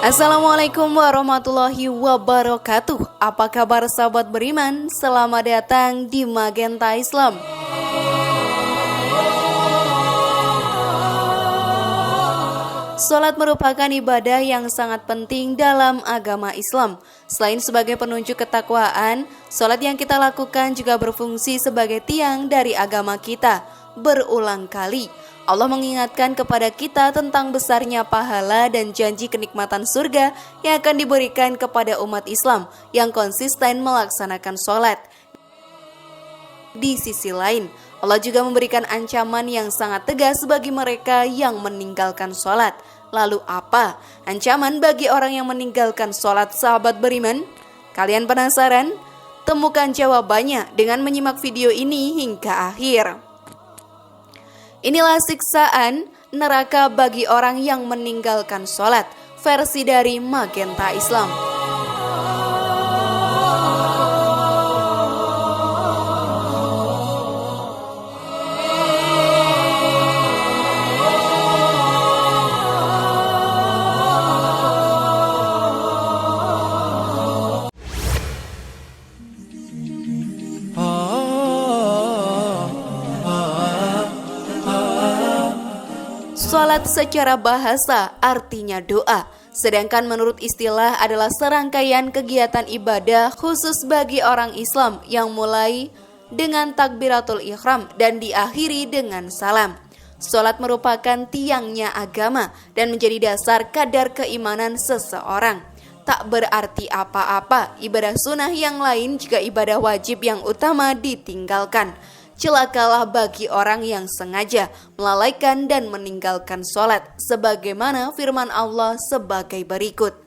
Assalamualaikum warahmatullahi wabarakatuh. Apa kabar sahabat beriman? Selamat datang di Magenta Islam. Salat merupakan ibadah yang sangat penting dalam agama Islam. Selain sebagai penunjuk ketakwaan, salat yang kita lakukan juga berfungsi sebagai tiang dari agama kita. Berulang kali Allah mengingatkan kepada kita tentang besarnya pahala dan janji kenikmatan surga yang akan diberikan kepada umat Islam yang konsisten melaksanakan sholat. Di sisi lain, Allah juga memberikan ancaman yang sangat tegas bagi mereka yang meninggalkan sholat. Lalu apa ancaman bagi orang yang meninggalkan sholat, sahabat beriman? Kalian penasaran? Temukan jawabannya dengan menyimak video ini hingga akhir. Inilah siksaan neraka bagi orang yang meninggalkan sholat, versi dari Magenta Islam. Salat secara bahasa artinya doa, sedangkan menurut istilah adalah serangkaian kegiatan ibadah khusus bagi orang Islam yang mulai dengan takbiratul ihram dan diakhiri dengan salam. Salat merupakan tiangnya agama dan menjadi dasar kadar keimanan seseorang. Tak berarti apa-apa ibadah sunnah yang lain jika ibadah wajib yang utama ditinggalkan. Celakalah bagi orang yang sengaja melalaikan dan meninggalkan sholat, sebagaimana firman Allah sebagai berikut.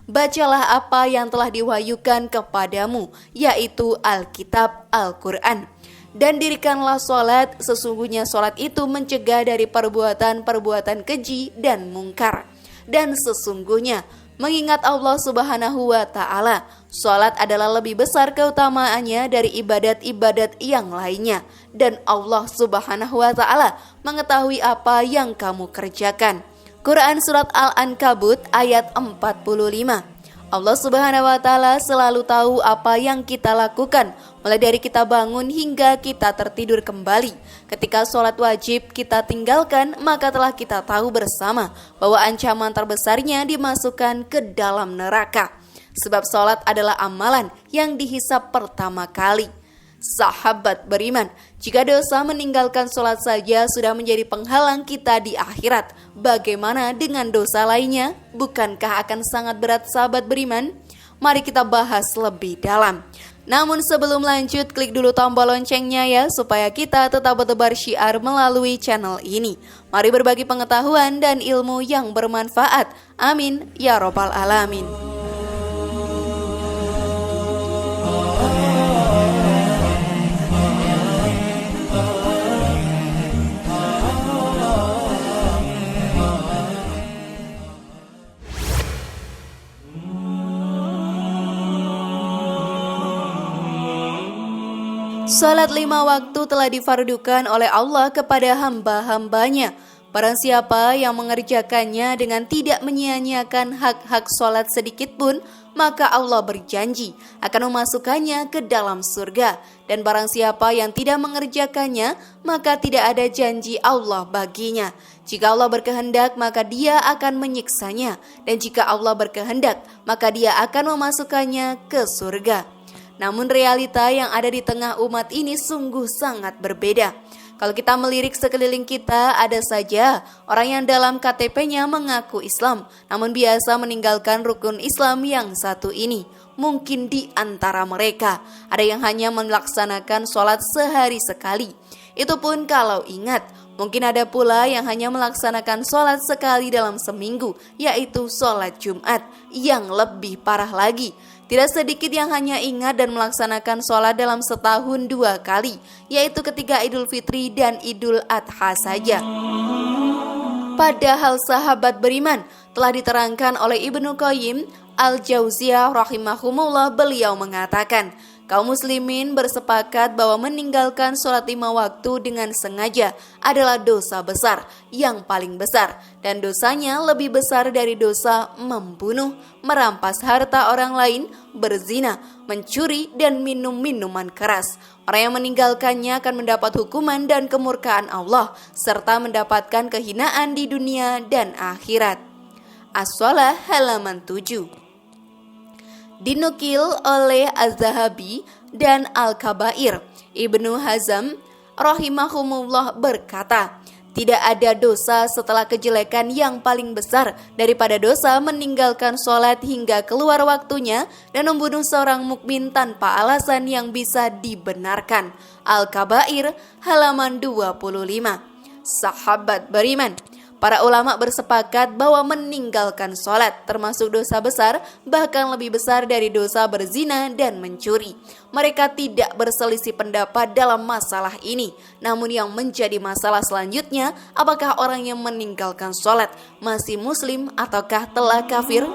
Bacalah apa yang telah diwahyukan kepadamu, yaitu Alkitab, Al-Quran. Dan dirikanlah sholat, sesungguhnya sholat itu mencegah dari perbuatan-perbuatan keji dan mungkar. Dan sesungguhnya mengingat Allah Subhanahu wa Ta'ala, sholat adalah lebih besar keutamaannya dari ibadat-ibadat yang lainnya. Dan Allah Subhanahu wa Ta'ala mengetahui apa yang kamu kerjakan. Quran Surat Al-Ankabut ayat 45. Allah Subhanahu wa Ta'ala selalu tahu apa yang kita lakukan, mulai dari kita bangun hingga kita tertidur kembali. Ketika sholat wajib kita tinggalkan, maka telah kita tahu bersama bahwa ancaman terbesarnya dimasukkan ke dalam neraka. Sebab sholat adalah amalan yang dihisap pertama kali. Sahabat beriman, jika dosa meninggalkan sholat saja sudah menjadi penghalang kita di akhirat, bagaimana dengan dosa lainnya? Bukankah akan sangat berat, sahabat beriman? Mari kita bahas lebih dalam. Namun sebelum lanjut, klik dulu tombol loncengnya ya, supaya kita tetap bertebar syiar melalui channel ini. Mari berbagi pengetahuan dan ilmu yang bermanfaat. Amin ya robbal alamin. Salat 5 waktu telah difardukan oleh Allah kepada hamba-hambanya. Barang siapa yang mengerjakannya dengan tidak menyia-nyiakan hak-hak salat sedikit pun, maka Allah berjanji akan memasukkannya ke dalam surga. Dan barang siapa yang tidak mengerjakannya, maka tidak ada janji Allah baginya. Jika Allah berkehendak, maka Dia akan menyiksanya. Dan jika Allah berkehendak, maka Dia akan memasukkannya ke surga. Namun realita yang ada di tengah umat ini sungguh sangat berbeda. Kalau kita melirik sekeliling kita, ada saja orang yang dalam KTP-nya mengaku Islam, namun biasa meninggalkan rukun Islam yang satu ini. Mungkin di antara mereka ada yang hanya melaksanakan sholat sehari sekali. Itu pun kalau ingat. Mungkin ada pula yang hanya melaksanakan sholat sekali dalam seminggu, yaitu sholat Jumat. Yang lebih parah lagi, tidak sedikit yang hanya ingat dan melaksanakan sholat dalam setahun 2 kali, yaitu ketika Idul Fitri dan Idul Adha saja. Padahal sahabat beriman telah diterangkan oleh Ibnu Qayyim Al-Jauziyah rahimahumullah, beliau mengatakan, Kaum muslimin bersepakat bahwa meninggalkan sholat 5 waktu dengan sengaja adalah dosa besar yang paling besar, dan dosanya lebih besar dari dosa membunuh, merampas harta orang lain, berzina, mencuri, dan minum minuman keras. Orang yang meninggalkannya akan mendapat hukuman dan kemurkaan Allah, serta mendapatkan kehinaan di dunia dan akhirat. As-Shalah halaman 7. Dinukil oleh Az-Zahabi dan Al-Kabair, Ibnu Hazm rahimahumullah berkata, tidak ada dosa setelah kejelekan yang paling besar daripada dosa meninggalkan sholat hingga keluar waktunya dan membunuh seorang mukmin tanpa alasan yang bisa dibenarkan. Al-Kabair halaman 25. Sahabat beriman, para ulama bersepakat bahwa meninggalkan sholat termasuk dosa besar, bahkan lebih besar dari dosa berzina dan mencuri. Mereka tidak berselisih pendapat dalam masalah ini. Namun yang menjadi masalah selanjutnya, apakah orang yang meninggalkan sholat masih muslim ataukah telah kafir?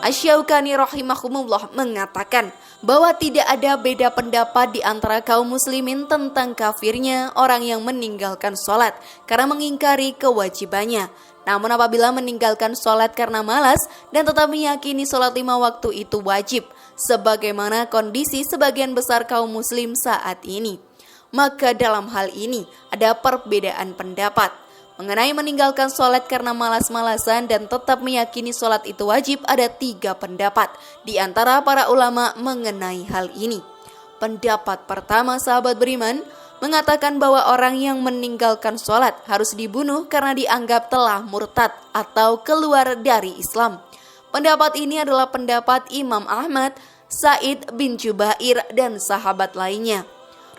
Asy-Syaukani rahimahumullah mengatakan bahwa tidak ada beda pendapat di antara kaum muslimin tentang kafirnya orang yang meninggalkan sholat karena mengingkari kewajibannya. Namun apabila meninggalkan sholat karena malas dan tetap meyakini sholat 5 waktu itu wajib, sebagaimana kondisi sebagian besar kaum muslim saat ini, maka dalam hal ini ada perbedaan pendapat. Mengenai meninggalkan sholat karena malas-malasan dan tetap meyakini sholat itu wajib, ada 3 pendapat di antara para ulama mengenai hal ini. Pendapat pertama, sahabat beriman, mengatakan bahwa orang yang meninggalkan sholat harus dibunuh karena dianggap telah murtad atau keluar dari Islam. Pendapat ini adalah pendapat Imam Ahmad, Sa'id bin Jubair, dan sahabat lainnya.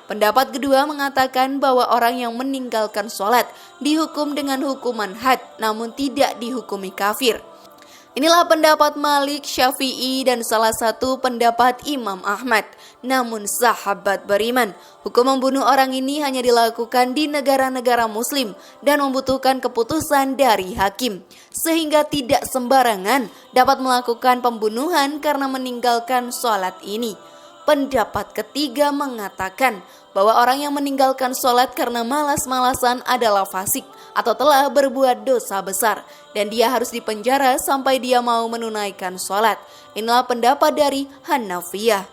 Pendapat kedua mengatakan bahwa orang yang meninggalkan sholat dihukum dengan hukuman had, namun tidak dihukumi kafir. Inilah pendapat Malik, Syafi'i, dan salah satu pendapat Imam Ahmad. Namun sahabat beriman, hukum membunuh orang ini hanya dilakukan di negara-negara muslim dan membutuhkan keputusan dari hakim, sehingga tidak sembarangan dapat melakukan pembunuhan karena meninggalkan sholat ini. Pendapat ketiga mengatakan bahwa orang yang meninggalkan sholat karena malas-malasan adalah fasik atau telah berbuat dosa besar dan dia harus dipenjara sampai dia mau menunaikan sholat. Inilah pendapat dari Hanafiyah.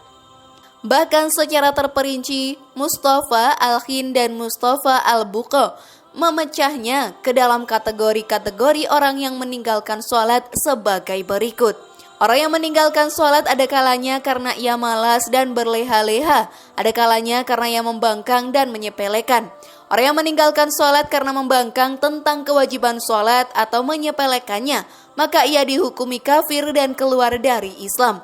Bahkan secara terperinci, Mustafa Al-Hin dan Mustafa Al-Buqa memecahnya ke dalam kategori-kategori orang yang meninggalkan sholat sebagai berikut. Orang yang meninggalkan sholat ada kalanya karena ia malas dan berleha-leha, ada kalanya karena ia membangkang dan menyepelekan. Orang yang meninggalkan sholat karena membangkang tentang kewajiban sholat atau menyepelekannya, maka ia dihukumi kafir dan keluar dari Islam.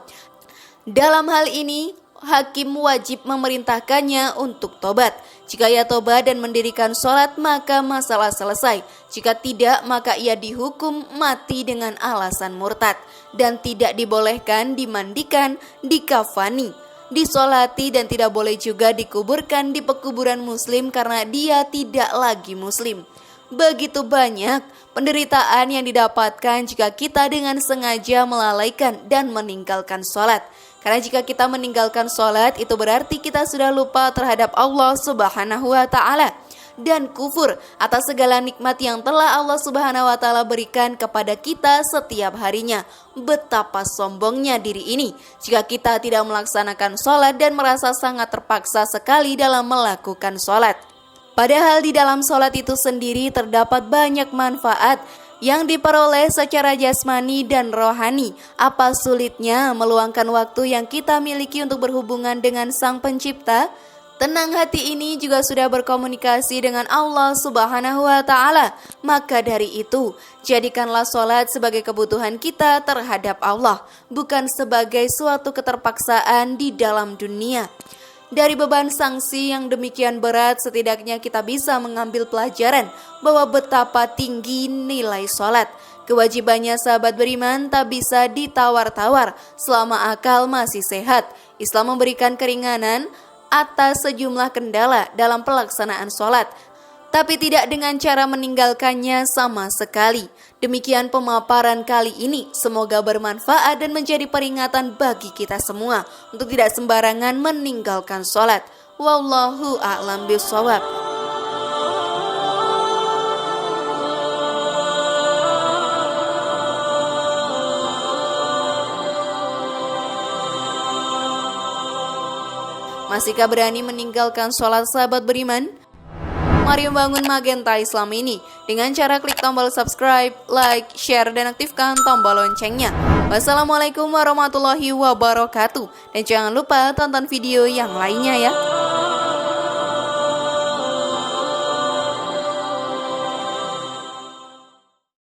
Dalam hal ini, hakim wajib memerintahkannya untuk tobat. Jika ia tobat dan mendirikan sholat, maka masalah selesai. Jika tidak, maka ia dihukum mati dengan alasan murtad dan tidak dibolehkan dimandikan, dikafani, disolati, dan tidak boleh juga dikuburkan di pekuburan muslim karena dia tidak lagi muslim. Begitu banyak penderitaan yang didapatkan jika kita dengan sengaja melalaikan dan meninggalkan sholat. Karena jika kita meninggalkan sholat, itu berarti kita sudah lupa terhadap Allah Subhanahu wa Ta'ala dan kufur atas segala nikmat yang telah Allah Subhanahu wa Ta'ala berikan kepada kita setiap harinya. Betapa sombongnya diri ini jika kita tidak melaksanakan sholat dan merasa sangat terpaksa sekali dalam melakukan sholat. Padahal di dalam sholat itu sendiri terdapat banyak manfaat yang diperoleh secara jasmani dan rohani. Apa sulitnya meluangkan waktu yang kita miliki untuk berhubungan dengan Sang Pencipta? Tenang hati ini juga sudah berkomunikasi dengan Allah Subhanahu wa Ta'ala. Maka dari itu, jadikanlah sholat sebagai kebutuhan kita terhadap Allah, bukan sebagai suatu keterpaksaan di dalam dunia. Dari beban sanksi yang demikian berat, setidaknya kita bisa mengambil pelajaran bahwa betapa tinggi nilai sholat. Kewajibannya sahabat beriman tak bisa ditawar-tawar selama akal masih sehat. Islam memberikan keringanan atas sejumlah kendala dalam pelaksanaan sholat, tapi tidak dengan cara meninggalkannya sama sekali. Demikian pemaparan kali ini, semoga bermanfaat dan menjadi peringatan bagi kita semua untuk tidak sembarangan meninggalkan sholat. Wallahu a'lam bishawab. Masihkah berani meninggalkan sholat sahabat beriman? Mari membangun Magenta Islam ini dengan cara klik tombol subscribe, like, share, dan aktifkan tombol loncengnya. Wassalamualaikum warahmatullahi wabarakatuh. Dan jangan lupa tonton video yang lainnya ya.